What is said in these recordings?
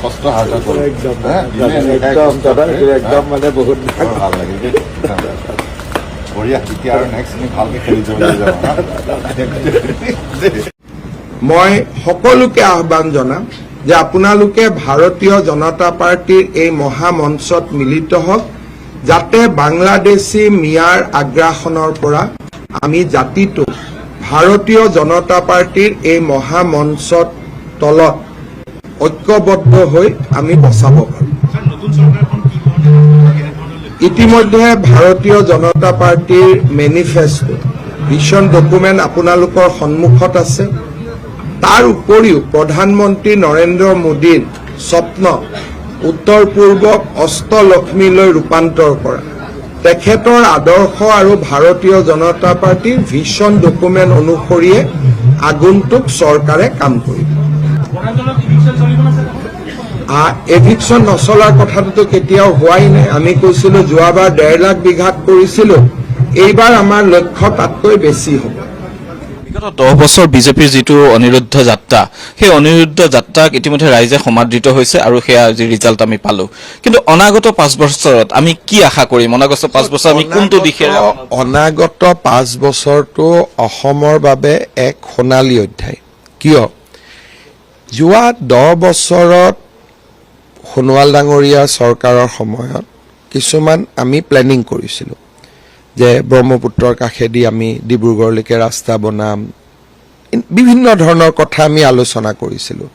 কষ্ট হাৰ্ট একদম মানে বহুত ভাল লাগিল বঢ়িয়া এতিয়া আৰু নেক্সট আমি ভালকে খেলি যাব মই সকলোকে আহ্বান জনাম যে আপোনালোকে ভাৰতীয় জনতা পাৰ্টিৰ এই মহামঞ্চত মিলিত হওক যাতে বাংলাদেশী মিয়াৰ আগ্ৰাসনৰ পৰা আমি জাতিটো ভাৰতীয় জনতা পাৰ্টিৰ এই মহামঞ্চত তলত ঐক্যবদ্ধ হৈ আমি বচাব পাৰোঁ। ইতিমধ্যে ভাৰতীয় জনতা পাৰ্টিৰ মেনিফেষ্টো ভিজন ডকুমেণ্ট আপোনালোকৰ সন্মুখত আছে। তাৰ উপৰিও প্ৰধানমন্ত্ৰী নৰেন্দ্ৰ মোদীৰ স্বপ্ন উত্তৰ পূৰ্বক অষ্টলক্ষ্মীলৈ ৰূপান্তৰ কৰা তেখেতৰ আদৰ্শ আৰু ভাৰতীয় জনতা পাৰ্টিৰ ভিজন ডকুমেণ্ট অনুসৰিয়ে আগন্তুক চৰকাৰে কাম কৰিব। এভিকশ্যন নচলাৰ কথাটোতো কেতিয়াও হোৱাই নাই। আমি কৈছিলো যোৱাবাৰ 1.5 লাখ বিঘাত কৰিছিলো, এইবাৰ আমাৰ লক্ষ্য তাতকৈ বেছি হ'ব। বিগত 10 বছৰ বিজেপিৰ যিটো অনিৰুদ্ধ যাত্ৰা, সেই অনিৰুদ্ধ যাত্ৰাক ইতিমধ্যে ৰাইজে সমাদৃত হৈছে আৰু সেয়া যি ৰিজাল্ট আমি পালো। কিন্তু অনাগত 5 বছৰত আমি কি আশা কৰিম? অনাগত 5 বছৰ আমি কোনটো দিশেৰে? অনাগত 5 বছৰটো অসমৰ বাবে এক সোণালী অধ্যায়। কিয়? যোৱা 10 বছৰত সোণোৱাল ডাঙৰীয়া চৰকাৰৰ সময়ত কিছুমান আমি প্লেনিং কৰিছিলোঁ যে ব্ৰহ্মপুত্ৰৰ কাষেদি আমি ডিব্ৰুগড়লৈকে ৰাস্তা বনাম, বিভিন্ন ধৰণৰ কথা আমি আলোচনা কৰিছিলোঁ।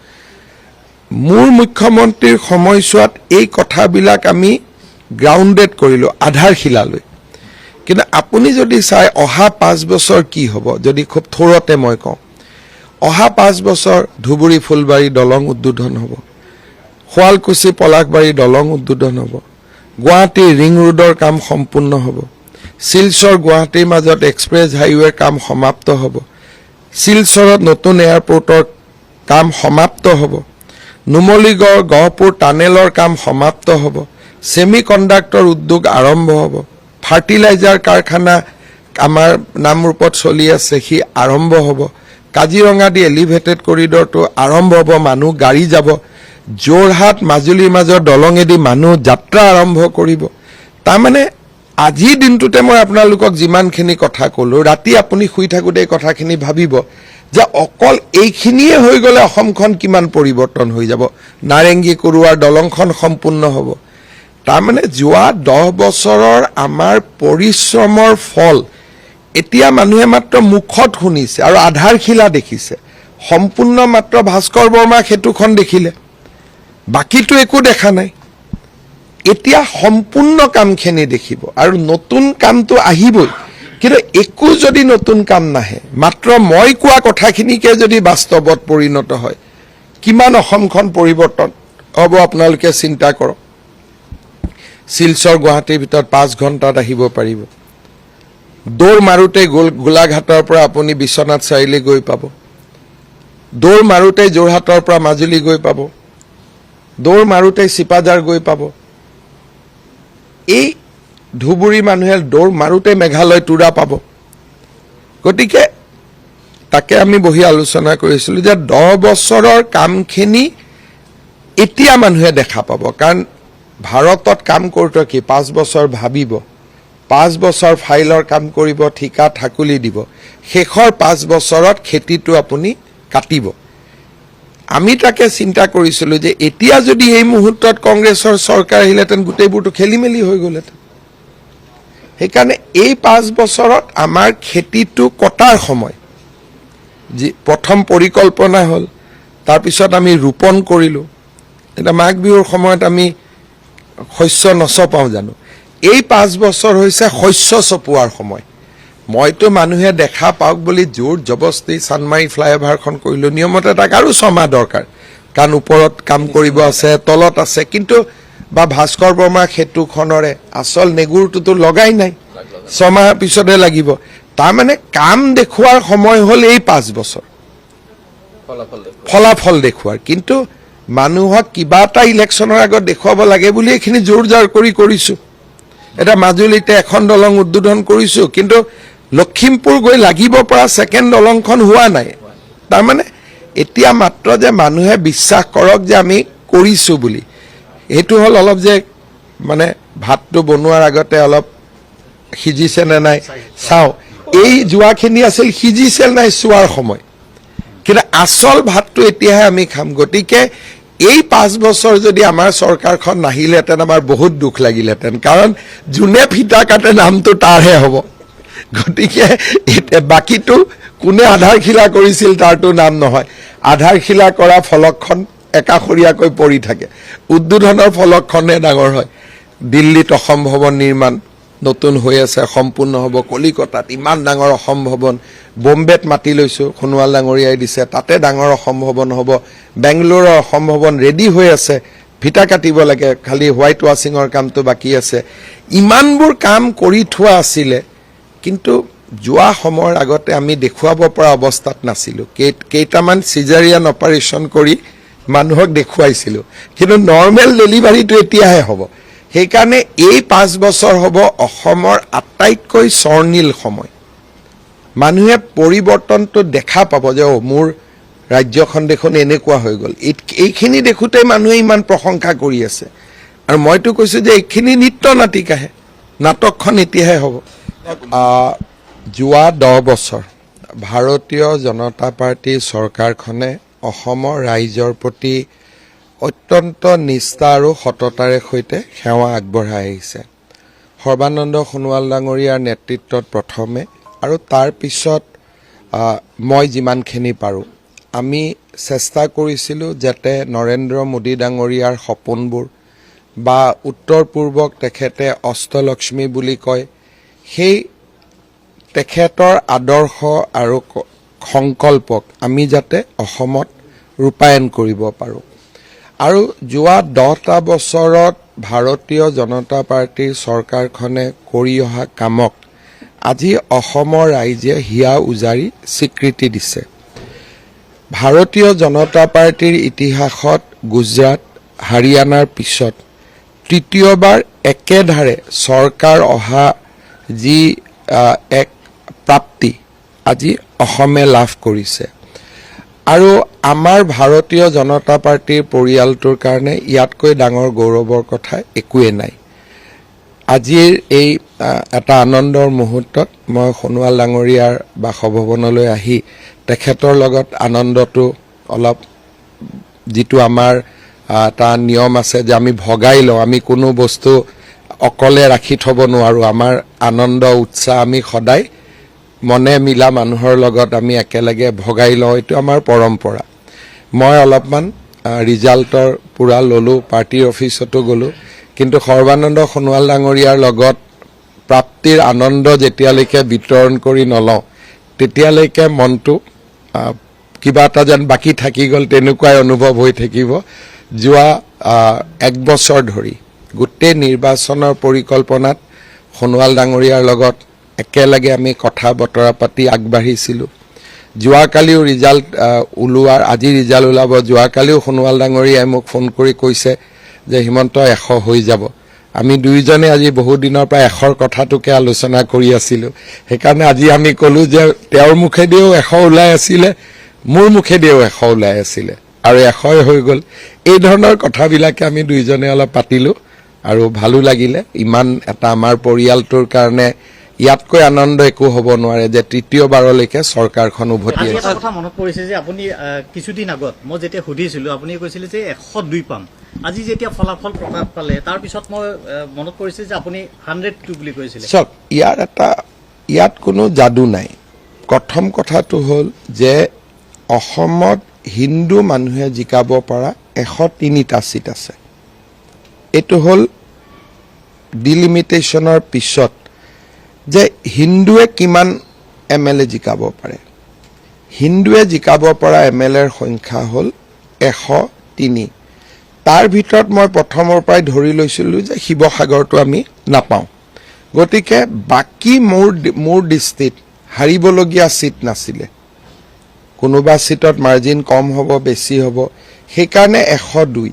মোৰ মুখ্যমন্ত্ৰীৰ সময়ছোৱাত এই কথাবিলাক আমি গ্ৰাউণ্ডেড কৰিলোঁ, আধাৰশিলালৈ। কিন্তু আপুনি যদি চাই অহা 5 বছৰ কি হ'ব, যদি খুব থোৰতে মই কওঁ, অহা 5 বছৰ ধুবুৰী ফুলবাৰী দলং উদ্বোধন হ'ব, শুৱালকুছি পলাশবাৰী দলং উদ্বোধন হ'ব, গুৱাহাটীৰ ৰিং ৰোডৰ কাম সম্পূৰ্ণ হ'ব, শিলচৰ গুৱাহাটীৰ মাজত এক্সপ্ৰেছ হাইৱেৰ কাম সমাপ্ত হ'ব, শিলচৰত নতুন এয়াৰপৰ্টৰ কাম সমাপ্ত হ'ব, নুমলীগড় গহপুৰ টানেলৰ কাম সমাপ্ত হ'ব, ছেমি কণ্ডাক্টৰ উদ্যোগ আৰম্ভ হ'ব, ফাৰ্টিলাইজাৰ কাৰখানা আমাৰ নামৰূপত চলি আছে সি আৰম্ভ হ'ব, কাজিৰঙা দি এলিভেটেড কৰিডৰটো আৰম্ভ হ'ব, মানুহ গাড়ী যাব, যোৰহাট মাজুলীৰ মাজৰ দলঙেদি মানুহ যাত্ৰা আৰম্ভ কৰিব। তাৰমানে আজিৰ দিনটোতে মই আপোনালোকক যিমানখিনি কথা ক'লোঁ, ৰাতি আপুনি শুই থাকোঁতে এই কথাখিনি ভাবিব যে অকল এইখিনিয়ে হৈ গ'লে অসমখন কিমান পৰিৱৰ্তন হৈ যাব। নাৰেংগী কৰোৱাৰ দলংখন সম্পূৰ্ণ হ'ব। তাৰমানে যোৱা 10 বছৰৰ আমাৰ পৰিশ্ৰমৰ ফল এতিয়া মানুহে মাত্ৰ মুখত শুনিছে আৰু আধাৰশিলা দেখিছে। সম্পূৰ্ণ মাত্ৰ ভাস্কৰ বৰ্মাৰ সেতুখন দেখিলে, বাকীটো একো দেখা নাই। এতিয়া সম্পূৰ্ণ কামখিনি দেখিব আৰু নতুন কামটো আহিবই। কিন্তু একো যদি নতুন কাম নাহে, মাত্ৰ মই কোৱা কথাখিনিকে যদি বাস্তৱত পৰিণত হয়, কিমান অসমখন পৰিৱৰ্তন হ'ব আপোনালোকে চিন্তা কৰক। শিলচৰ গুৱাহাটীৰ ভিতৰত 5 ঘণ্টাত আহিব পাৰিব। দৌৰ মাৰোঁতে গোলাঘাটৰ পৰা আপুনি বিশ্বনাথ চাৰিআলি গৈ পাব, দৌৰ মাৰোঁতে যোৰহাটৰ পৰা মাজুলী গৈ পাব, দৌৰ মাৰোঁতে চিপাঝাৰ গৈ পাব। এই ধুবুৰী মানুহে দৌৰ মাৰোঁতে মেঘালয় তুৰা পাব। গতিকে তাকে আমি বহি আলোচনা কৰিছিলোঁ যে 10 বছৰৰ কামখিনি এতিয়া মানুহে দেখা পাব। কাৰণ ভাৰতত কাম কৰোঁতে কি 5 বছৰ ভাবিব, 5 বছৰ ফাইলৰ কাম কৰিব, ঠিকা ঠাকুলি দিব, শেষৰ 5 বছৰত খেতিটো আপুনি কাটিব। আমি তাকে চিন্তা কৰিছিলোঁ যে এতিয়া যদি এই মুহূৰ্তত কংগ্ৰেছৰ চৰকাৰ আহিলেহেঁতেন গোটেইবোৰতো খেলি মেলি হৈ গ'লহেঁতেন। সেইকাৰণে এই 5 বছৰত আমাৰ খেতিটো কটাৰ সময়। যি প্ৰথম পৰিকল্পনা হ'ল, তাৰপিছত আমি ৰোপণ কৰিলোঁ। এতিয়া মাঘ বিহুৰ সময়ত আমি শস্য নচপাওঁ জানো? এই 5 বছৰ হৈছে শস্য চপোৱাৰ সময়। মইতো মানুহে দেখা পাওক বুলি জোৰ জবস্তি চানমাৰী ফ্লাইঅভাৰখন কৰিলোঁ। নিয়মতে তাক আৰু 6 মাহ দৰকাৰ, কাৰণ ওপৰত কাম কৰিব আছে, তলত আছে। কিন্তু বা ভাস্কৰ বৰ্মা সেতুখনৰে আচল নেগুৰটোতো লগাই নাই, 6 মাহৰ পিছতহে লাগিব। তাৰমানে কাম দেখুৱাৰ সময় হ'ল এই 5 বছৰ, ফলাফল দেখুৱাৰ। কিন্তু মানুহক কিবা এটা ইলেকশ্যনৰ আগত দেখুৱাব লাগে বুলি এইখিনি জোৰ জাৰ কৰি কৰিছোঁ। এটা মাজুলীতে এখন দলং উদ্বোধন কৰিছোঁ, কিন্তু লখিমপুৰ গৈ লাগিব পৰা ছেকেণ্ড দলংখন হোৱা নাই। তাৰমানে এতিয়া মাত্ৰ যে মানুহে বিশ্বাস কৰক যে আমি কৰিছোঁ বুলি, এইটো হ'ল অলপ যে মানে ভাতটো বনোৱাৰ আগতে অলপ সিজিছে নে নাই চাওঁ, এই যোৱাখিনি আছিল সিজিছে নাই চোৱাৰ সময়, কিন্তু আচল ভাতটো এতিয়াহে আমি খাম। গতিকে এই 5 বছৰ যদি আমাৰ চৰকাৰখন নাহিলেহেঁতেন আমাৰ বহুত দুখ লাগিলেহেঁতেন, কাৰণ যোনে ফিতা কাটে নামটো তাৰহে হ'ব। গতিকে বাকীটো কোনে আধাৰশিলা কৰিছিল তাৰতো নাম নহয়, আধাৰশিলা কৰা ফলকখন একাষৰীয়াকৈ পৰি থাকে, উদ্বোধনৰ ফলকখনহে ডাঙৰ হয়। দিল্লীত অসম ভৱন নিৰ্মাণ নতুন হৈ আছে, সম্পূৰ্ণ হ'ব। কলিকতাত ইমান ডাঙৰ অসম ভৱন, বম্বেত মাতি লৈছোঁ, সোণোৱাল ডাঙৰীয়াই দিছে, তাতে ডাঙৰ অসম ভৱন হ'ব। বেংগলোৰৰ অসম ভৱন ৰেডি হৈ আছে, ফিটা কাটিব লাগে, খালি হোৱাইট ৱাশ্বিঙৰ কামটো বাকী আছে। ইমানবোৰ কাম কৰি থোৱা আছিলে, কিন্তু যোৱা সময়ৰ আগতে আমি দেখুৱাব পৰা অৱস্থাত নাছিলোঁ। কেইটামান চিজাৰিয়ান অপাৰেশ্যন কৰি মানুহক দেখুৱাইছিলোঁ, কিন্তু নৰ্মেল ডেলিভাৰীটো এতিয়াহে হ'ব। সেইকাৰণে এই 5 বছৰ হ'ব অসমৰ আটাইতকৈ স্বৰ্ণীল সময়। মানুহে পৰিৱৰ্তনটো দেখা পাব যে মোৰ ৰাজ্যখন দেখোন এনেকুৱা হৈ গ'ল। এইখিনি দেখোঁতে মানুহে ইমান প্ৰশংসা কৰি আছে, আৰু মইতো কৈছোঁ যে এইখিনি নিত্য নাটিকাহে, নাটকখন এতিয়াহে হ'ব। যোৱা 10 বছৰ ভাৰতীয় জনতা পাৰ্টীৰ চৰকাৰখনে অসমৰ ৰাইজৰ প্ৰতি অত্যন্ত নিষ্ঠা আৰু সততাৰে সৈতে সেৱা আগবঢ়াই আহিছে। সৰ্বানন্দ সোণোৱাল ডাঙৰীয়াৰ নেতৃত্বত প্ৰথমে, আৰু তাৰ পিছত মই যিমানখিনি পাৰোঁ আমি চেষ্টা কৰিছিলোঁ যাতে নৰেন্দ্ৰ মোদী ডাঙৰীয়াৰ সপোনবোৰ বা উত্তৰ পূৰ্বক তেখেতে অষ্টলক্ষ্মী বুলি কয়, সেই তেখেতৰ আদৰ্শ আৰু সংকল্পক আমি যাতে অসমত ৰূপায়ণ কৰিব পাৰোঁ। আৰু যোৱা 10টা বছৰত ভাৰতীয় জনতা পাৰ্টীৰ চৰকাৰখনে কৰি অহা কামক আজি অসমৰ ৰাইজে হিয়া উজাৰি স্বীকৃতি দিছে। ভাৰতীয় জনতা পাৰ্টীৰ ইতিহাসত গুজৰাট, হাৰিয়ানাৰ পিছত তৃতীয়বাৰ একেধাৰে চৰকাৰ অহা যি এক প্ৰাপ্তি আজি অসমে লাভ কৰিছে। আৰু আমাৰ ভাৰতীয় জনতা পাৰ্টীৰ পৰিয়ালটোৰ কাৰণে ইয়াতকৈ ডাঙৰ গৌৰৱৰ কথা একোৱেই নাই। আজিৰ এই এটা আনন্দৰ মুহূৰ্তত মই সোণোৱাল ডাঙৰীয়াৰ বাসভৱনলৈ আহি তেখেতৰ লগত আনন্দটো অলপ, যিটো আমাৰ এটা নিয়ম আছে যে আমি ভগাই লওঁ, আমি কোনো বস্তু অকলে ৰাখি থ'ব নোৱাৰোঁ, আমাৰ আনন্দ উৎসাহ আমি সদায় মনে মিলা মানুহৰ লগত আমি একেলগে ভগাই লওঁ, এইটো আমাৰ পৰম্পৰা। মই অলপমান ৰিজাল্টৰ পূৰা ল'লোঁ, পাৰ্টীৰ অফিচতো গ'লোঁ, কিন্তু সৰ্বানন্দ সোণোৱাল ডাঙৰীয়াৰ লগত প্ৰাপ্তিৰ আনন্দ যেতিয়ালৈকে বিতৰণ কৰি নলওঁ তেতিয়ালৈকে মনটো কিবা এটা যেন বাকী থাকি গ'ল তেনেকুৱাই অনুভৱ হৈ থাকিব। যোৱা 1 বছৰ ধৰি গোটেই নিৰ্বাচনৰ পৰিকল্পনাত সোণোৱাল ডাঙৰীয়াৰ লগত একেলগে আমি কথা বতৰা পাতি আগবাঢ়িছিলোঁ। যোৱাকালিও ৰিজাল্ট ওলোৱাৰ, আজি ৰিজাল্ট ওলাব, যোৱাকালিও সোণোৱাল ডাঙৰীয়াই মোক ফোন কৰি কৈছে যে হিমন্ত 100 হৈ যাব। আমি দুয়োজনে আজি বহু দিনৰ পৰা 100ৰ কথাটোকে আলোচনা কৰি আছিলোঁ। সেইকাৰণে আজি আমি ক'লোঁ যে তেওঁৰ মুখেদিও 100 ওলাই আছিলে, মোৰ মুখেদিও 100 ওলাই আছিলে, আৰু 100 হৈ গ'ল। এই ধৰণৰ কথাবিলাকে আমি দুয়োজনে অলপ পাতিলোঁ, আৰু ভালো লাগিলে। ইমান এটা আমাৰ পৰিয়ালটোৰ কাৰণে ইয়াতকৈ আনন্দ একো হ'ব নোৱাৰে যে তৃতীয়বাৰলৈকে চৰকাৰখন উভতি আহিছে। এটা কথা মনত পৰিছে যে আপুনি কিছুদিন আগত মই যেতিয়া সুধিছিলোঁ আপুনি কৈছিলে যে 102 পাম। আজি যেতিয়া ফলাফল প্ৰকাশ পালে তাৰ পিছত মই মনত পৰিছে যে আপুনি 102 বুলি কৈছিলে। চাওক, ইয়াত কোনো যাদু নাই। প্ৰথম কথাটো হ'ল যে অসমত হিন্দু মানুহে জিকাব পৰা 103টা চিট আছে। এইটো হ'ল ডিলিমিটেশ্যনৰ পিছত যে হিন্দুৱে কিমান MLA জিকাব পাৰে। হিন্দুৱে জিকাব পৰা MLAৰ সংখ্যা হ'ল 103। তাৰ ভিতৰত মই প্ৰথমৰ পৰাই ধৰি লৈছিলোঁ যে শিৱসাগৰটো আমি নাপাওঁ। গতিকে বাকী মোৰ দৃষ্টিত হাৰিবলগীয়া চিট নাছিলে। কোনোবা চিটত মাৰ্জিন কম হ'ব, বেছি হ'ব, সেইকাৰণে 102।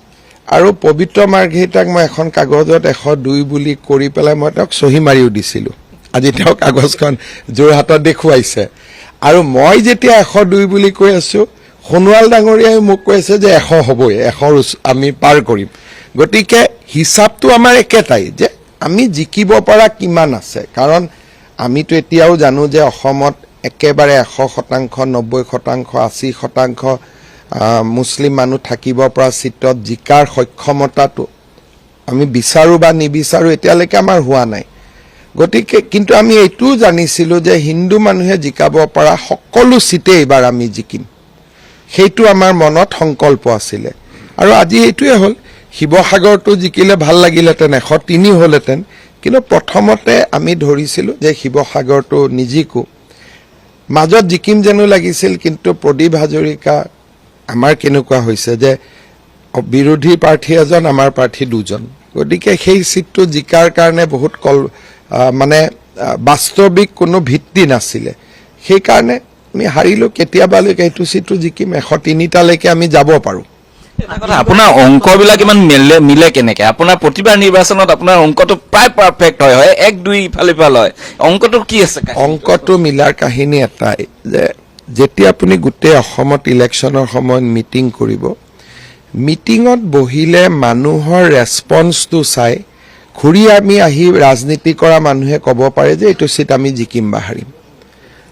আৰু পবিত্ৰ মাৰ্ঘেৰিটাক মই এখন কাগজত 102 বুলি কৰি পেলাই মই তেওঁক চহী মাৰিও দিছিলোঁ। আজি তেওঁ কাগজখন যোৰহাটত দেখুৱাইছে। আৰু মই যেতিয়া 102 বুলি কৈ আছোঁ, সোণোৱাল ডাঙৰীয়াই মোক কৈছে যে 100 হ'বই, 100 আমি পাৰ কৰিম। গতিকে হিচাপটো আমাৰ একেটাই যে আমি জিকিব পৰা কিমান আছে, কাৰণ আমিতো এতিয়াও জানো যে অসমত একেবাৰে 100%, 90%, 80% মুছলিম মানুহ থাকিব পৰা চিটত জিকাৰ সক্ষমতাটো আমি বিচাৰো বা নিবিচাৰো এতিয়ালৈকে আমাৰ হোৱা নাই। গতিকে কিন্তু আমি এইটোও জানিছিলোঁ যে হিন্দু মানুহে জিকাব পৰা সকলো চিটে এইবাৰ আমি জিকিম, সেইটো আমাৰ মনত সংকল্প আছিলে। আৰু আজি এইটোৱে হ'ল, শিৱসাগৰটো জিকিলে ভাল লাগিলেহেঁতেন, 103 হ'লহেঁতেন, কিন্তু প্ৰথমতে আমি ধৰিছিলোঁ যে শিৱসাগৰটো নিজিকো, মাজত জিকিম যেনো লাগিছিল। কিন্তু প্ৰদীপ হাজৰিকা আমাৰ কেনেকুৱা হৈছে যে বিৰোধী প্ৰাৰ্থী এজন, আমাৰ প্ৰাৰ্থী 2জন, গতিকে সেই চিটটো জিকাৰ কাৰণে বহুত মানে বাস্তৱিক কোনো ভিত্তি নাছিলে, সেইকাৰণে আমি হাৰিলোঁ। কেতিয়াবালৈকে এইটো চিটটো জিকিম, 103টালৈকে আমি যাব পাৰোঁ। আপোনাৰ অংকবিলাক ইমান মিলে কেনেকে? আপোনাৰ প্ৰতিবাৰ নিৰ্বাচনত আপোনাৰ অংকটো প্ৰায় পাৰফেক্ট হয়, 1-2 ইফাল সিফাল হয়, অংকটো কি আছে? অংকটো মিলাৰ কাহিনী এটাই যে যেতিয়া আপুনি গোটেই অসমত ইলেকশ্যনৰ সময়ত মিটিং কৰিব, মিটিঙত বহিলে মানুহৰ ৰেছপন্সটো চাই ঘূৰি আমি আহি ৰাজনীতি কৰা মানুহে ক'ব পাৰে যে এইটো চিট আমি জিকিম বা হাৰিম।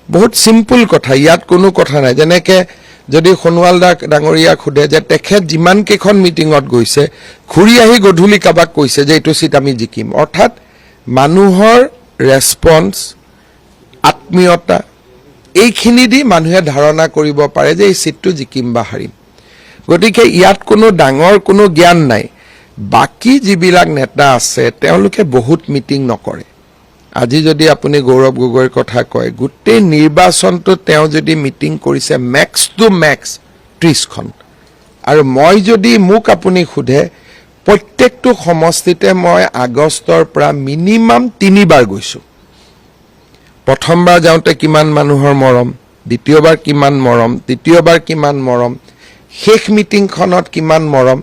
বহুত চিম্পুল কথা, ইয়াত কোনো কথা নাই। যেনেকে যদি সোণোৱাল ডাঙৰীয়াক সোধে যে তেখেত যিমান কেইখন মিটিঙত গৈছে, ঘূৰি আহি গধূলি কাৰোবাক কৈছে যে এইটো চিট আমি জিকিম, অৰ্থাৎ মানুহৰ ৰেছপন্স, আত্মীয়তা, এইখিনি দি মানুহে ধাৰণা কৰিব পাৰে যে এই চিটটো জিকিম বা হাৰিম। গতিকে ইয়াত কোনো ডাঙৰ কোনো জ্ঞান নাই। বাকী যিবিলাক নেতা আছে তেওঁলোকে বহুত মিটিং নকৰে। আজি যদি আপুনি গৌৰৱ গগৈৰ কথা কয়, গোটেই নিৰ্বাচনটোত তেওঁ যদি মিটিং কৰিছে মেক্স টু মেক্স 30খন, আৰু মই যদি মোক আপুনি সোধে প্ৰত্যেকটো সমষ্টিতে মই আগষ্টৰ পৰা মিনিমাম 3বাৰ গৈছোঁ। প্ৰথমবাৰ যাওঁতে কিমান মানুহৰ মৰম, দ্বিতীয়বাৰ কিমান মৰম, তৃতীয়বাৰ কিমান মৰম, শেষ মিটিংখনত কিমান মৰম,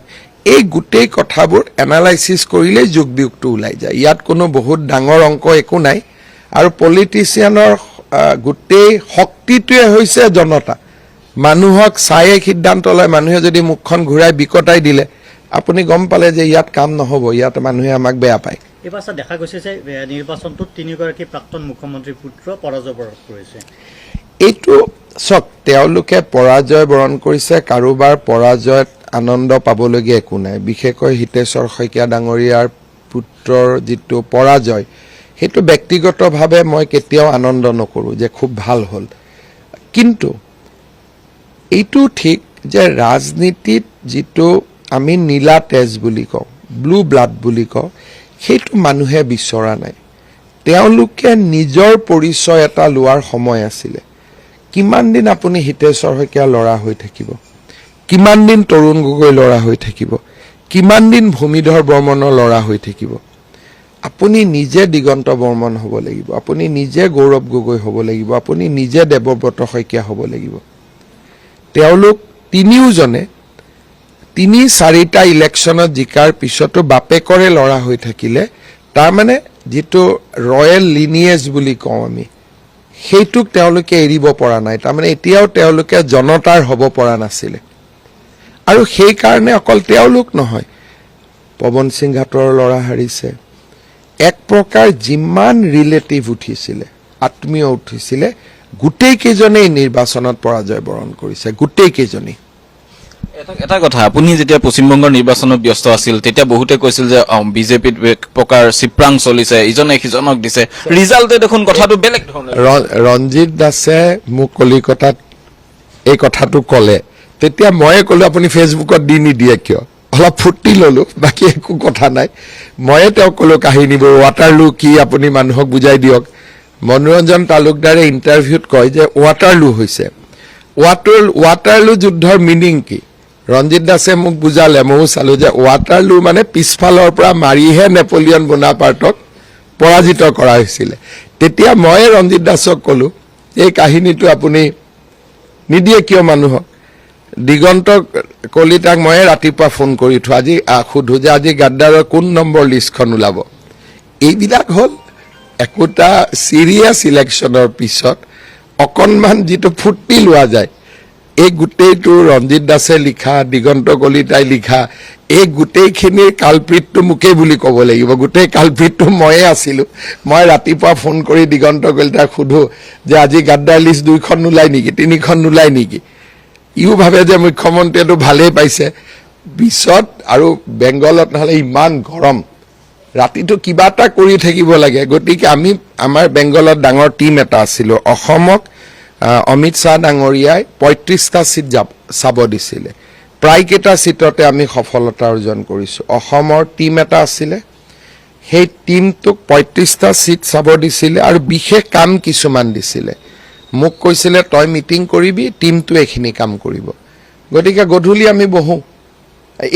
এই গোটেই কথাবোৰ এনালাইচিছ কৰিলেই যোগ বিয়োগটো ওলাই যায়। ইয়াত কোনো বহুত ডাঙৰ অংক একো নাই। আৰু পলিটিচিয়ানৰ গোটেই শক্তিটোৱে হৈছে জনতা। মানুহক চায়ে সিদ্ধান্ত লয়। মানুহে যদি মুখখন ঘূৰাই বিকটাই দিলে আপুনি গম পালে যে ইয়াত কাম নহ'ব, ইয়াত মানুহে আমাক বেয়া পায়। এইবাৰ দেখা গৈছে যে নিৰ্বাচনটোত 3গৰাকী প্ৰাক্তন মুখ্যমন্ত্ৰীৰ পুত্ৰ পৰাজয় বৰণ কৰিছে। এইটো চাওক, তেওঁলোকে পৰাজয় বৰণ কৰিছে, কাৰোবাৰ পৰাজয়ত আনন্দ পাবলগীয়া একো নাই। বিশেষকৈ হিতেশ্বৰ শইকীয়া ডাঙৰীয়াৰ পুত্ৰৰ যিটো পৰাজয়, সেইটো ব্যক্তিগতভাৱে মই কেতিয়াও আনন্দ নকৰোঁ যে খুব ভাল হ'ল। কিন্তু এইটো ঠিক যে ৰাজনীতিত যিটো আমি নীলা তেজ বুলি কওঁ, ব্লু ব্লাড বুলি কওঁ, সেইটো মানুহে বিচৰা নাই। তেওঁলোকে নিজৰ পৰিচয় এটা লোৱাৰ সময় আছিলে। কিমান দিন আপুনি হিতেশ্বৰ শইকীয়া ল'ৰা হৈ থাকিব, কিমান দিন তৰুণ গগৈ ল'ৰা হৈ থাকিব, কিমান দিন ভূমিধৰ বৰ্মনৰ ল'ৰা হৈ থাকিব? আপুনি নিজে দিগন্ত বৰ্মন হ'ব লাগিব, আপুনি নিজে গৌৰৱ গগৈ হ'ব লাগিব, আপুনি নিজে দেৱব্ৰত শইকীয়া হ'ব লাগিব। তেওঁলোক তিনিওজনে 3-4টা ইলেকশ্যনত জিকাৰ পিছতো বাপেকৰে ল'ৰা হৈ থাকিলে, তাৰমানে যিটো ৰয়েল লিনিয়েজ বুলি কওঁ আমি, সেইটোক তেওঁলোকে এৰিব পৰা নাই। তাৰমানে এতিয়াও তেওঁলোকে জনতাৰ হ'ব পৰা নাছিলে। আৰু সেইকাৰণে অকল তেওঁলোক নহয়, পৱন সিং ঘাটৰ ল'ৰা হাৰিছে। এক প্ৰকাৰ যিমান ৰিলেটিভ উঠিছিলে, আত্মীয় উঠিছিলে, গোটেইকেইজনেই নিৰ্বাচনত পৰাজয় বৰণ কৰিছে, গোটেইকেইজনেই। এটা কথা, আপুনি যেতিয়া পশ্চিমবংগৰ নিৰ্বাচনত ব্যস্ত আছিল তেতিয়া বহুতে কৈছিল যে বিজেপিত প্ৰকাৰ চিপ্ৰাং চলিছে, ইজনে সিজনক দিছে, ৰিজাল্টে দেখোন কথাটো বেলেগ ধৰণৰ। ৰঞ্জিত দাসে মোক কলিকতাত এই কথাটো ক'লে, তেতিয়া ময়ে ক'লো আপুনি ফেচবুকত দি নিদিয়ে কিয়? অলপ ফূৰ্তি ল'লো, বাকী একো কথা নাই। ময়ে তেওঁক ক'লো কাহিনীবোৰ, ৱাটাৰলু কি আপুনি মানুহক বুজাই দিয়ক। মনোৰঞ্জন তালুকদাৰে ইণ্টাৰভিউত কয় যে ৱাটাৰলু হৈছে, ৱাটাৰলু যুদ্ধৰ মিনিং কি? ৰঞ্জিত দাসে মোক বুজালে, ময়ো চালো যে ৱাটাৰলু মানে পিছফালৰ পৰা মাৰিহে নেপলিয়ন বোনাপাৰ্টক পৰাজিত কৰা হৈছিলে। তেতিয়া মই ৰঞ্জিত দাসক ক'লো এই কাহিনীটো আপুনি নিদিয়ে কিয় মানুহক? দিগন্ত কলিতাক মই ৰাতিপুৱা ফোন কৰি উঠো, আজি সোধো যে আজি গাদ্দাৰৰ কোন নম্বৰ লিষ্টখন ওলাব। এইবিলাক হ'ল একোটা চিৰিয়াছ ইলেকশ্যনৰ পিছত অকণমান যিটো ফূৰ্তি লোৱা যায়, এই গোটেইটো ৰঞ্জিত দাসে লিখা, দিগন্ত কলিতাই লিখা, এই গোটেইখিনিৰ কালপ্ৰিতটো মোকেই বুলি ক'ব লাগিব। গোটেই কালপ্ৰিতটো ময়ে আছিলোঁ। মই ৰাতিপুৱা ফোন কৰি দিগন্ত কলিতাক সোধোঁ যে আজি গাদ্দাৰ লিষ্ট 2খন নোলায় নেকি, 3খন নোলায় নেকি। ইও ভাবে যে মুখ্যমন্ত্ৰীয়েতো ভালেই পাইছে। পিছত আৰু বেংগলত নহ'লে ইমান গৰম, ৰাতিটো কিবা এটা কৰি থাকিব লাগে। গতিকে আমাৰ বেংগলত ডাঙৰ টীম এটা আছিলোঁ। অসমক অমিত শ্বাহ ডাঙৰীয়াই 35টা ছিট চাব দিছিলে। প্ৰায়কেইটা ছিটতে আমি সফলতা অৰ্জন কৰিছোঁ। অসমৰ টীম এটা আছিলে, সেই টীমটোক 35টা ছিট চাব দিছিলে আৰু বিশেষ কাম কিছুমান দিছিলে। মোক কৈছিলে তই মিটিং কৰিবি, টীমটো এইখিনি কাম কৰিব। গতিকে গধূলি আমি বহোঁ,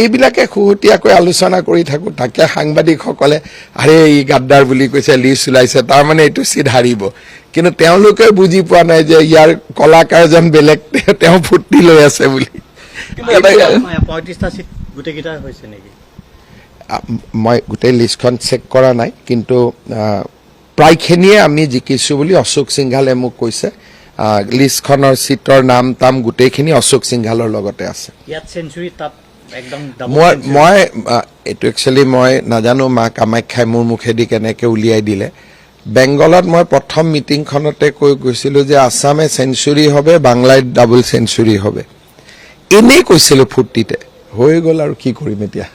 এইবিলাকে খুহুতীয়াকৈ আলোচনা কৰি থাকোঁ। তাকে সাংবাদিকসকলে আৰে ই গাদ্দাৰ বুলি কৈছে, লিষ্ট ওলাইছে, তাৰমানে এইটো ছিট হাৰিব। কিন্তু তেওঁলোকে বুজি পোৱা নাই যে ইয়াৰ কলাকাৰজন বেলেগ, তেওঁ ফূৰ্তি লৈ আছে বুলি। 35টা ছিট গোটেইকেইটা হৈছে নেকি? মই গোটেই লিষ্টখন চেক কৰা নাই, কিন্তু প্ৰায়খিনিয়ে আমি জিকিছোঁ বুলি অশোক সিংঘালে মোক কৈছে। লিষ্টখনৰ ছিটৰ নাম গোটেইখিনি অশোক সিংঘালৰ লগতে আছে। ইয়াত চেঞ্চুৰী, তাত একদম মই এইটো একচুৱেলি মই নাজানো মা কামাখ্যাই মোৰ মুখেদি কেনেকৈ উলিয়াই দিলে। বেংগলত মই প্ৰথম মিটিংখনতে কৈ গৈছিলোঁ যে আছামে চেঞ্চুৰী হবে, বাংলাই ডাবল চেঞ্চুৰী হবে। এনেই কৈছিলোঁ ফূৰ্তিতে, হৈ গ'ল আৰু কি কৰিম এতিয়া।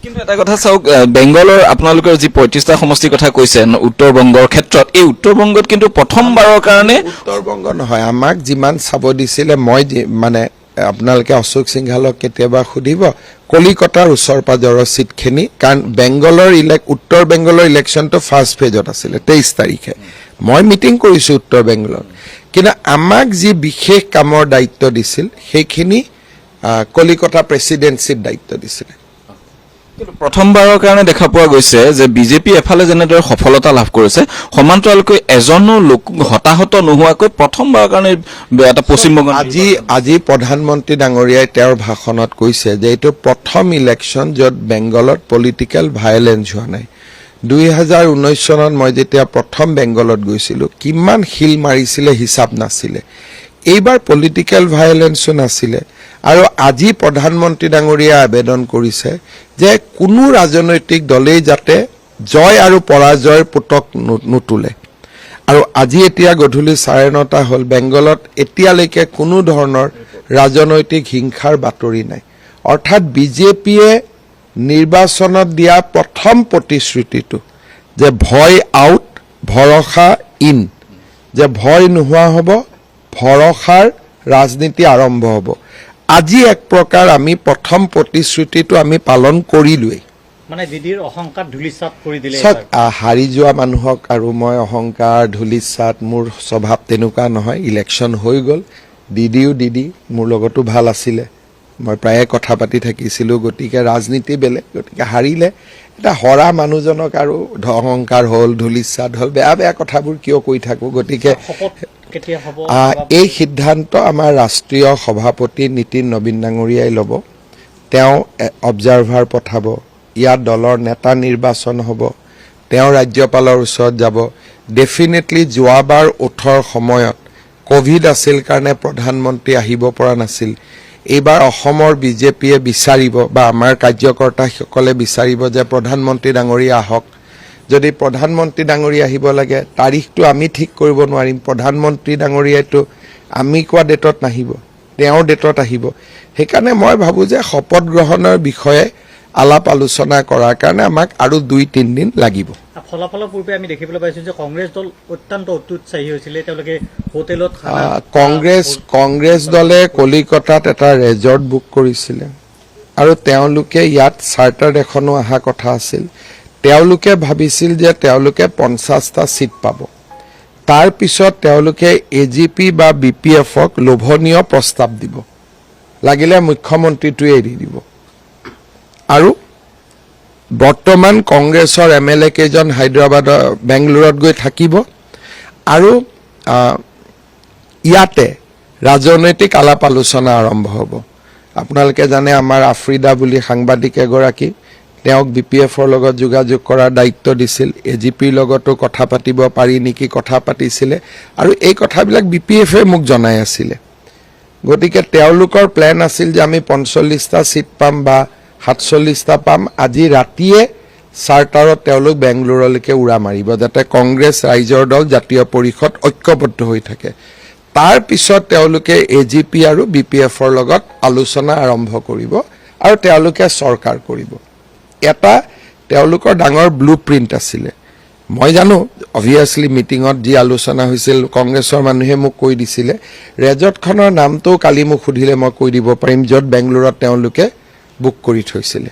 কিন্তু এটা কথা চাওক, বেংগলৰ আপোনালোকৰ যি 35টা সমষ্টিৰ কথা কৈছে উত্তৰ বংগৰ ক্ষেত্ৰত, এই উত্তৰ বংগত কিন্তু প্ৰথমবাৰৰ কাৰণে উত্তৰ বংগ নহয়, আমাক যিমান চাব দিছিলে, মই মানে আপোনালোকে অশোক সিংঘালক কেতিয়াবা সুধিব কলিকতাৰ ওচৰ পাজৰৰ ছিটখিনি, কাৰণ বেংগলৰ উত্তৰ বেংগলৰ ইলেকশ্যনটো ফাৰ্ষ্ট ফেজত আছিলে 23 তাৰিখে। মই মিটিং কৰিছোঁ উত্তৰ বেংগলত, কিন্তু আমাক যি বিশেষ কামৰ দায়িত্ব দিছিল সেইখিনি কলিকতা প্ৰেচিডেঞ্চিত দায়িত্ব দিছিলে। কিন্তু প্ৰথমবাৰৰ কাৰণে দেখা পোৱা গৈছে যে বিজেপি এফালে যেনেদৰে সফলতা লাভ কৰিছে, সমান্তৰালকৈ এজনো লোক হতাহত নোহোৱাকৈ প্ৰথমবাৰৰ কাৰণে এটা পশ্চিমবংগ। আজি প্ৰধানমন্ত্ৰী ডাঙৰীয়াই তেওঁৰ ভাষণত কৈছে যে এইটো প্ৰথম ইলেকশ্যন য'ত বেংগলত পলিটিকেল ভায়লেঞ্চ হোৱা নাই। 2019 চনত মই যেতিয়া প্ৰথম বেংগলত গৈছিলোঁ, কিমান শিল মাৰিছিলে হিচাপ নাছিলে। এইবাৰ পলিটিকেল ভায়লেঞ্চো নাছিলে। আৰু আজি প্ৰধানমন্ত্ৰী ডাঙৰীয়াই আবেদন কৰিছে যে কোনো ৰাজনৈতিক দলেই যাতে জয় আৰু পৰাজয়ৰ পুতক নুতুলে। আৰু আজি এতিয়া গধূলি 9:30 হ'ল, বেংগলত এতিয়ালৈকে কোনো ধৰণৰ ৰাজনৈতিক হিংসাৰ বাতৰি নাই। অৰ্থাৎ বিজেপিয়ে নিৰ্বাচনত দিয়া প্ৰথম প্ৰতিশ্ৰুতিটো যে ভয় আউট, ভৰসা ইন, যে ভয় নোহোৱা হ'ব, ভৰসাৰ ৰাজনীতি আৰম্ভ হ'ব। আজি এক প্ৰকাৰ আমি প্ৰথম প্ৰতিশ্ৰুতিটো আমি পালন কৰিলোৱেই। মানে দিদিৰ অহংকাৰ ধূলিসাৎ কৰি দিলে। হাৰি যোৱা মানুহক আৰু মই অহংকাৰ ধূলিসাৎ, মোৰ স্বভাৱ তেনেকুৱা নহয়। ইলেকশ্যন হৈ গ'ল, দিদিও দিদি, মোৰ লগতো ভাল আছিলে, মই প্ৰায়ে কথা পাতি থাকিছিলোঁ। গতিকে ৰাজনীতি বেলেগ, গতিকে হাৰিলে এটা হৰা মানুহজনক আৰু অহংকাৰ হ'ল, ধূলিসাৎ হ'ল, বেয়া বেয়া কথাবোৰ কিয় কৈ থাকোঁ। গতিকে এই সিদ্ধান্ত আমাৰ ৰাষ্ট্ৰীয় সভাপতি নীতিন নবীন ডাঙৰীয়াই ল'ব। তেওঁ অবজাৰ্ভাৰ পঠাব, ইয়াত দলৰ নেতা নিৰ্বাচন হ'ব, তেওঁ ৰাজ্যপালৰ ওচৰত যাব। ডেফিনেটলি যোৱাবাৰ 8ৰ সময়ত কোভিড আছিল কাৰণে প্ৰধানমন্ত্ৰী আহিব পৰা নাছিল। এইবাৰ অসমৰ বিজেপিয়ে বিচাৰিব বা আমাৰ কাৰ্যকৰ্তাসকলে বিচাৰিব যে প্ৰধানমন্ত্ৰী ডাঙৰীয়া আহক। যদি প্ৰধানমন্ত্ৰী ডাঙৰীয়া আহিব লাগে, তাৰিখটো আমি ঠিক কৰিব নোৱাৰিম। প্ৰধানমন্ত্ৰী ডাঙৰীয়াইতো আমি কোৱা ডেটত নাহিব, তেওঁৰ ডেটত আহিব। সেইকাৰণে মই ভাবোঁ যে শপত গ্ৰহণৰ বিষয়ে আলাপ আলোচনা কৰাৰ কাৰণে আমাক আৰু 2-3 দিন লাগিব। ফলাফলৰ পূৰ্বে আমি দেখিবলৈ পাইছোঁ যে কংগ্ৰেছ দল অত্যন্ত অত্যুৎসাহী হৈছিলে। তেওঁলোকে হোটেলত কংগ্ৰেছ দলে কলিকতাত এটা ৰেজৰ্ট বুক কৰিছিলে আৰু তেওঁলোকে ইয়াত চাৰ্টাৰ এখনো অহা কথা আছিল। তেওঁলোকে ভাবিছিল যে তেওঁলোকে 50টা ছিট পাব। তাৰ পিছত তেওঁলোকে AGP বা BPFক লোভনীয় প্ৰস্তাৱ দিব, লাগিলে মুখ্যমন্ত্ৰীটোৱে এৰি দিব। আৰু বৰ্তমান কংগ্ৰেছৰ MLA কেইজন হায়দৰাবাদৰ বেংগলোৰত গৈ থাকিব আৰু ইয়াতে ৰাজনৈতিক আলাপ আলোচনা আৰম্ভ হ'ব। আপোনালোকে জানে আমাৰ আফ্ৰিদা বুলি সাংবাদিক এগৰাকী, তেওঁক BPFৰ লগত যোগাযোগ কৰাৰ দায়িত্ব দিছিল। AGPৰ লগতো কথা পাতিব পাৰি নেকি কথা পাতিছিলে আৰু এই কথাবিলাক BPFে মোক জনাই আছিলে। গতিকে তেওঁলোকৰ প্লেন আছিল যে আমি 45টা সিট পাম বা 47টা পাম আজি ৰাতিয়ে চাৰ্টাৰত তেওঁলোক বেংগলুৰুলৈকে উৰা মাৰিব যাতে কংগ্ৰেছ ৰাইজৰ দল জাতীয় পৰিষদ ঐক্যবদ্ধ হৈ থাকে তাৰ পিছত তেওঁলোকে এজিপি আৰু বিপিএফৰ লগত আলোচনা আৰম্ভ কৰিব আৰু তেওঁলোকে চৰকাৰ কৰিব এটা তেওঁলোকৰ ডাঙৰ ব্লুপ্ৰিন্ট আছিলে মই জানো অবভিয়াছলি মিটিঙত যি আলোচনা হৈছিল কংগ্ৰেছৰ মানুহে মোক কৈ দিছিলে ৰেজৰ্টখনৰ নামটো কালি মোক সুধিলে মই কৈ দিব পাৰিম য'ত বেংগলুৰুত তেওঁলোকে বুক কৰি থৈছিলে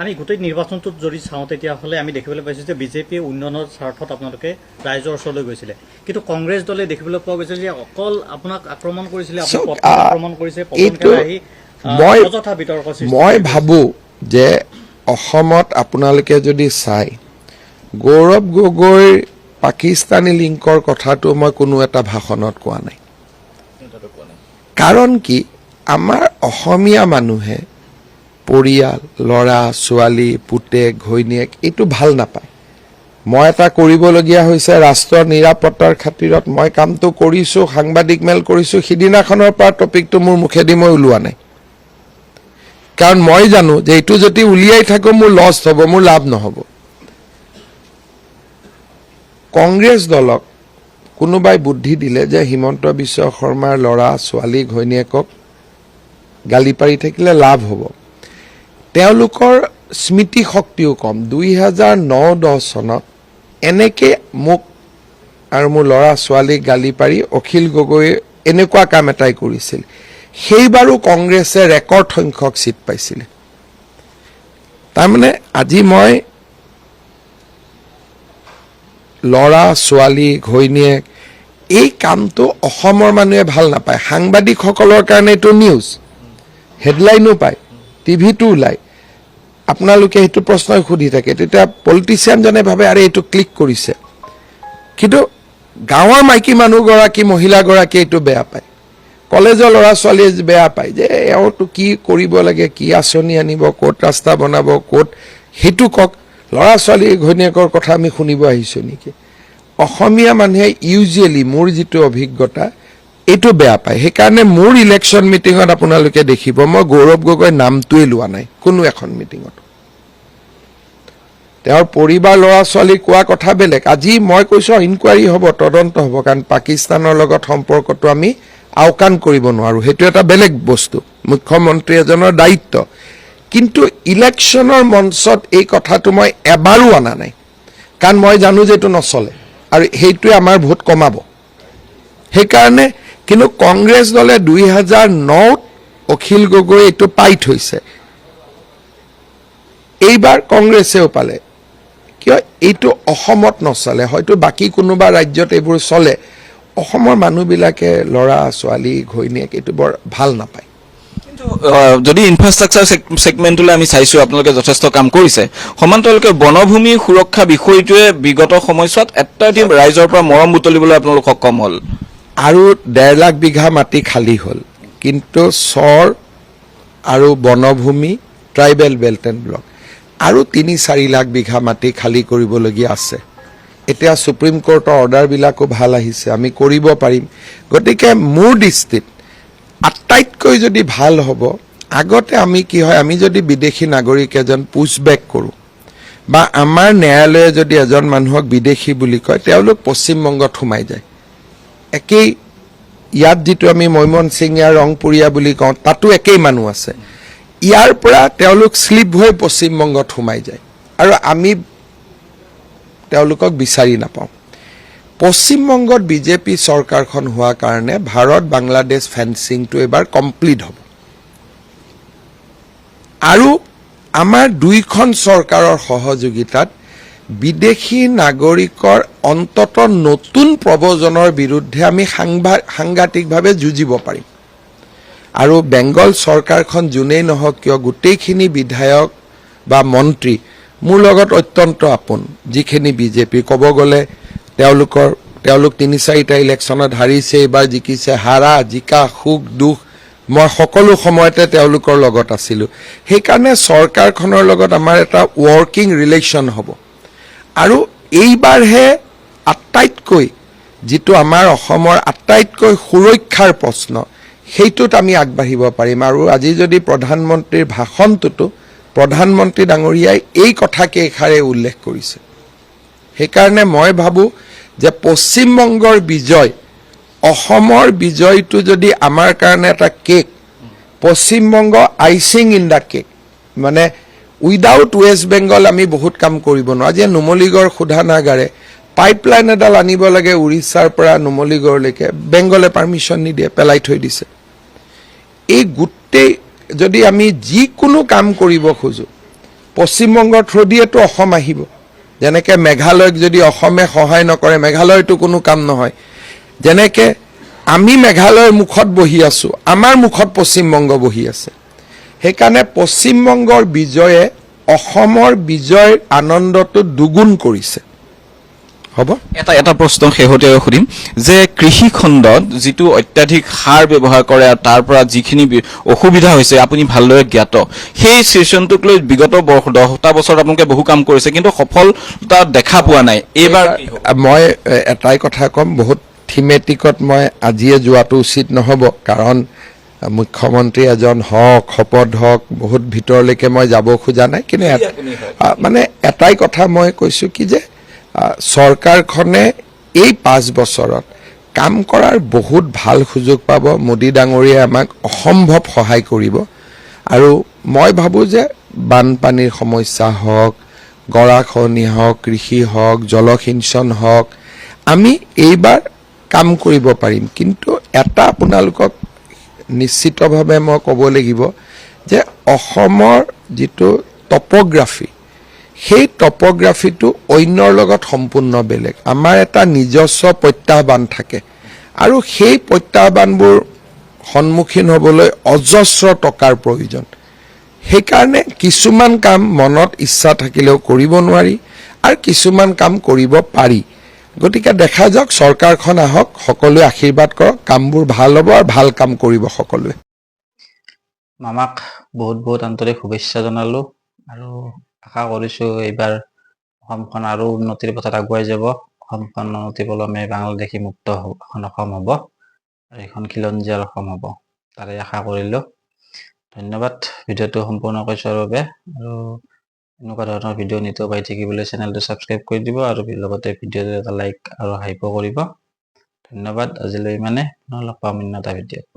আমি গোটেই নিৰ্বাচনটোত যদি চাওঁ তেতিয়াহ'লে আমি দেখিবলৈ পাইছোঁ যে বিজেপিয়ে উন্নয়নৰ স্বাৰ্থত আপোনালোকে ৰাইজৰ ওচৰলৈ গৈছিলে কিন্তু কংগ্ৰেছ দলে দেখিবলৈ পোৱা গৈছিল যে অকল আপোনাক আক্ৰমণ কৰিছিলে আক্ৰমণ কৰিছে অযথা বিতৰ্ক মই ভাবো যে অসমত আপোনালোকে যদি চাই গৌৰৱ গগৈৰ পাকিস্তানী লিংকৰ কথাটো মই কোনো এটা ভাষণত কোৱা নাই কাৰণ কি আমাৰ অসমীয়া মানুহে পৰিয়াল ল'ৰা ছোৱালী পুতেক ঘৈণীয়েক এইটো ভাল নাপায় মই এটা কৰিবলগীয়া হৈছে ৰাষ্ট্ৰৰ নিৰাপত্তাৰ খাতিৰত মই কামটো কৰিছো সাংবাদিক মেল কৰিছো সিদিনাখনৰ পৰা টপিকটো মোৰ মুখেদি মই ওলোৱা নাই কাৰণ মই জানো যে এইটো যদি উলিয়াই থাকো মোৰ লছ হ'ব মোৰ লাভ নহ'ব কংগ্ৰেছ দলক কোনোবাই বুদ্ধি দিলে যে হিমন্ত বিশ্ব শৰ্মাৰ ল'ৰা ছোৱালী ঘৈণীয়েকক গালি পাৰি থাকিলে লাভ হ'ব তেওঁলোকৰ স্মৃতি শক্তিও কম 2009-10 চনত এনেকে মোক আৰু মোৰ ল'ৰা ছোৱালীক গালি পাৰি অখিল গগৈ এনেকুৱা কাম এটাই কৰিছিল সেইবাৰো কংগ্ৰেছে ৰেকৰ্ড সংখ্যক সিট পাইছিল তাৰমানে আজি মই ল'ৰা ছোৱালী ঘৈণীয়েক এই কামটো অসমৰ মানুহে ভাল নাপায় সাংবাদিকসকলৰ কাৰণে এইটো নিউজ হেডলাইনো পায় টিভিটো ওলায় আপোনালোকে এইটো প্ৰশ্নই সুধি থাকে তেতিয়া পলিটিচিয়ানজনে ভাবে আৰে এইটো ক্লিক কৰিছে কিন্তু গাঁৱৰ মাইকী মানুহগৰাকী মহিলাগৰাকী এইটো বেয়া পায় কলেজৰ ল'ৰা ছোৱালীয়ে বেয়া পায় যে এওঁটো কি কৰিব লাগে কি আঁচনি আনিব ক'ত ৰাস্তা বনাব ক'ত সেইটো কওক ল'ৰা ছোৱালী ঘৈণীয়েকৰ কথা আমি শুনিব আহিছো নেকি অসমীয়া মানুহে ইউজুৱেলি মোৰ যিটো অভিজ্ঞতা এইটো বেয়া পায় সেইকাৰণে মোৰ ইলেকশ্যন মিটিঙত আপোনালোকে দেখিব মই গৌৰৱ গগৈ নামটোৱে লোৱা নাই কোনো এখন মিটিঙত তেওঁৰ পৰিবাৰ ল'ৰা ছোৱালী কোৱা কথা বেলেগ আজি মই কৈছো ইনকুৱাৰী হ'ব তদন্ত হ'ব কাৰণ পাকিস্তানৰ লগত সম্পৰ্কটো আমি আওকাণ কৰিব নোৱাৰো সেইটো এটা বেলেগ বস্তু মুখ্যমন্ত্ৰী এজনৰ দায়িত্ব কিন্তু ইলেকশ্যনৰ মঞ্চত এই কথাটো মই এবাৰো আনা নাই কাৰণ মই জানো যে এইটো নচলে আৰু সেইটোৱে আমাৰ ভোট কমাব সেইকাৰণে কিন্তু কংগ্ৰেছ দলে 2009 অখিল গগৈ এইটো পাই থৈছে এইবাৰ কংগ্ৰেছেও পালে কিয় এইটো অসমত নচলে হয়তো বাকি কোনোবা ৰাজ্যত এইবোৰ চলে অসমৰ মানুহবিলাকে ল'ৰা ছোৱালী ঘৈণীয়েক এইটো বৰ ভাল নাপায় যদি ইনফ্ৰাষ্ট্ৰাকচাৰ সেগমেন্টলৈ আমি চাইছো আপোনালোকে যথেষ্ট কাম কৰিছে সমান্তৰালকৈ বনভূমি সুৰক্ষা বিষয়টোৱে বিগত সময়ছোৱাত এটা ৰাইজৰ পৰা মৰম বুটলিবলৈ আপোনালোক সক্ষম হ'ল আৰু 1.5 লাখ বিঘা মাটি খালী হ'ল কিন্তু চৰ আৰু বনভূমি ট্ৰাইবেল বেল্ট এণ্ড ব্লক আৰু 3-4 লাখ বিঘা মাটি খালী কৰিবলগীয়া আছে এতিয়া সুপ্ৰিম কোৰ্টৰ অৰ্ডাৰবিলাকো ভাল আহিছে আমি কৰিব পাৰিম গতিকে মোৰ দৃষ্টিত আটাইতকৈ যদি ভাল হ'ব আগতে আমি কি হয় আমি যদি বিদেশী নাগৰিক এজন পুছবেক কৰোঁ বা আমাৰ ন্যায়ালয়ে যদি এজন মানুহক বিদেশী বুলি কয় তেওঁলোক পশ্চিমবংগত সোমাই যায় একেই ইয়াত যিটো আমি মৈমনসিঙীয়া ৰংপুৰীয়া বুলি কওঁ তাতো একেই মানুহ আছে ইয়াৰ পৰা তেওঁলোক স্লিপ হৈ পশ্চিমবংগত সোমাই যায় আৰু আমি তেওঁলোকক বিচাৰি নাপাওঁ পশ্চিমবংগত বিজেপি চৰকাৰখন হোৱা কাৰণে ভাৰত বাংলাদেশ ফেন্সিংটো এবাৰ কমপ্লিট হ'ব আৰু আমাৰ দুইখন চৰকাৰৰ সহযোগিতাত বিদেশী নাগৰিকৰ অন্তত নতুন প্ৰৱজনৰ বিৰুদ্ধে আমি সাংঘাতিকভাৱে যুঁজিব পাৰিম আৰু বেংগল চৰকাৰখন যোনেই নহওক কিয় গোটেইখিনি বিধায়ক বা মন্ত্ৰী মোৰ লগত অত্যন্ত আপোন যিখিনি বিজেপি ক'ব গ'লে তেওঁলোক 3-4টা ইলেকশ্যনত হাৰিছে এবাৰ জিকিছে হাৰা জিকা সুখ দুখ মই সকলো সময়তে তেওঁলোকৰ লগত আছিলোঁ সেইকাৰণে চৰকাৰখনৰ লগত আমাৰ এটা ৱৰ্কিং ৰিলেশ্যন হ'ব আৰু এইবাৰহে আটাইতকৈ যিটো আমাৰ অসমৰ আটাইতকৈ সুৰক্ষাৰ প্ৰশ্ন সেইটোত আমি আগবাঢ়িব পাৰিম। আৰু আজি যদি প্ৰধানমন্ত্ৰীৰ ভাষণটোতো প্ৰধানমন্ত্ৰী ডাঙৰীয়াই এই কথা কেইষাৰে উল্লেখ কৰিছে। সেইকাৰণে মই ভাবোঁ যে পশ্চিমবংগৰ বিজয়, অসমৰ বিজয়টো যদি আমাৰ কাৰণে এটা cake, Paschimbanga icing in the cake, মানে উইদাউট ৱেষ্ট বেংগল আমি বহুত কাম কৰিব নোৱাৰোঁ। আজি নুমলীগড় শোধানাগাৰে পাইপলাইন এডাল আনিব লাগে উৰিষ্যাৰ পৰা নুমলীগড়লৈকে, বেংগলে পাৰ্মিশ্যন নিদিয়ে, পেলাই থৈ দিছে। এই গোটেই যদি আমি যিকোনো কাম কৰিব খোজোঁ, পশ্চিমবংগৰ থ্ৰুদিয়েতো অসম আহিব। যেনেকৈ মেঘালয়ক যদি অসমে সহায় নকৰে, মেঘালয়তো কোনো কাম নহয়। যেনেকৈ আমি মেঘালয়ৰ মুখত বহি আছোঁ, আমাৰ মুখত পশ্চিমবংগ বহি আছে। সেইকাৰণে পশ্চিমবংগৰ বিজয়ে অসমৰ বিজয়ৰ আনন্দটো দুগুণ কৰিছে। হ'ব। এটা প্ৰশ্ন শেহতীয়াকৈ সুধিম যে কৃষি খণ্ডত যিটো অত্যাধিক সাৰ ব্যৱহাৰ কৰে আৰু তাৰ পৰা যিখিনি অসুবিধা হৈছে আপুনি ভালদৰে জ্ঞাত, সেই চিচনটোক লৈ বিগত 10টা বছৰত আপোনালোকে বহু কাম কৰিছে, কিন্তু সফলতা দেখা পোৱা নাই। এইবাৰ মই এটাই কথা ক'ম, বহুত থিমেটিকত মই আজিয়ে যোৱাটো উচিত নহ'ব, কাৰণ মুখ্যমন্ত্ৰী এজন হওক, শপত হওক, বহুত ভিতৰলৈকে মই যাব খোজা নাই। কিন্তু মানে এটাই কথা মই কৈছোঁ কি যে চৰকাৰখনে এই 5 বছৰত কাম কৰাৰ বহুত ভাল সুযোগ পাব। মোদী ডাঙৰীয়াই আমাক অসম্ভৱ সহায় কৰিব। আৰু মই ভাবোঁ যে বানপানীৰ সমস্যা হওক, গৰাখহনীয়া হওক, কৃষি হওক, জলসিঞ্চন হওক, আমি এইবাৰ কাম কৰিব পাৰিম। কিন্তু এটা আপোনালোকক নিশ্চিতভাৱে মই ক'ব লাগিব যে অসমৰ যিটো টপ'গ্ৰাফি, সেই টপ'গ্ৰাফিটো অন্যৰ লগত সম্পূৰ্ণ বেলেগ। আমাৰ এটা নিজস্ব প্ৰত্যাহ্বান থাকে, আৰু সেই প্ৰত্যাহ্বানবোৰ সন্মুখীন হ'বলৈ অজস্ৰ টকাৰ প্ৰয়োজন। সেইকাৰণে কিছুমান কাম মনত ইচ্ছা থাকিলেও কৰিব নোৱাৰি, আৰু কিছুমান কাম কৰিব পাৰি। গতিকে দেখা যাওক, চৰকাৰখন আহক, সকলোৱে আশীৰ্বাদ কৰক, কামবোৰ ভাল হ'ব আৰু ভাল কাম কৰিব সকলোৱে। মামাক বহুত বহুত আন্তৰিক শুভেচ্ছা জনালোঁ, আৰু আশা কৰিছোঁ এইবাৰ অসমখন আৰু উন্নতিৰ পথত আগুৱাই যাব। অসমখন অনতিপলমে বাংলাদেশী মুক্ত এখন অসম হ'ব, আৰু এইখন খিলঞ্জীয়াৰ অসম হ'ব, তাৰে আশা কৰিলোঁ। ধন্যবাদ ভিডিঅ'টো সম্পূৰ্ণকৈ চোৱাৰ বাবে। আৰু এনেকুৱা ধৰণৰ ভিডিঅ' নিতৌ পাই থাকিবলৈ চেনেলটো ছাবস্ক্ৰাইব কৰি দিব, আৰু লগতে ভিডিঅ'টো এটা লাইক আৰু হাইপো কৰিব। ধন্যবাদ। আজিলৈ ইমানে, লগ পাম অন্য এটা ভিডিঅ'ত।